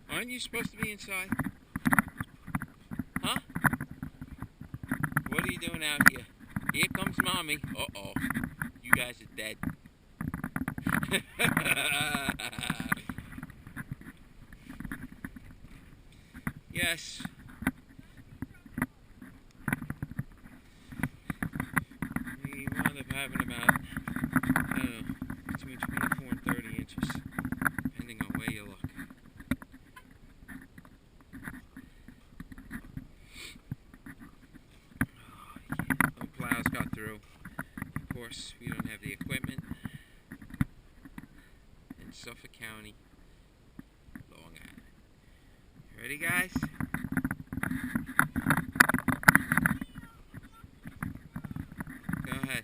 Aren't you supposed to be inside? Huh? What are you doing out here? Here comes Mommy. Uh-oh. You guys are dead. Yes. We wound up having about, I don't know, between 24 and 30 inches, depending on where you look. No plows got through. Of course, we don't have the equipment. In Suffolk County, Long Island. Ready, guys? Go ahead.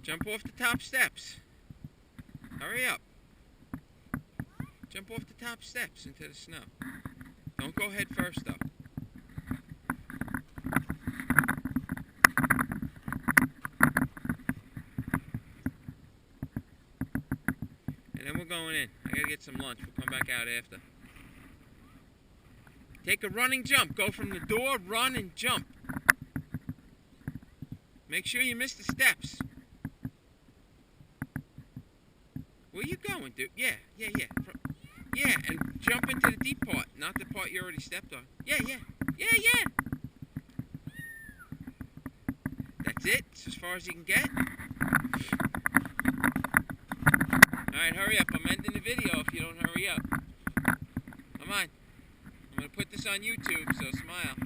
Jump off the top steps. Hurry up. Jump off the top steps into the snow. Don't go head first, though. And then we're going in. I gotta get some lunch. We'll come back out after. Take a running jump. Go from the door, run, and jump. Make sure you miss the steps. Where you going, dude? Yeah. Yeah, and jump into the deep part, not the part you already stepped on. Yeah. That's it. It's as far as you can get. Alright, hurry up. I'm ending the video if you don't hurry up. Come on. I'm going to put this on YouTube, so smile.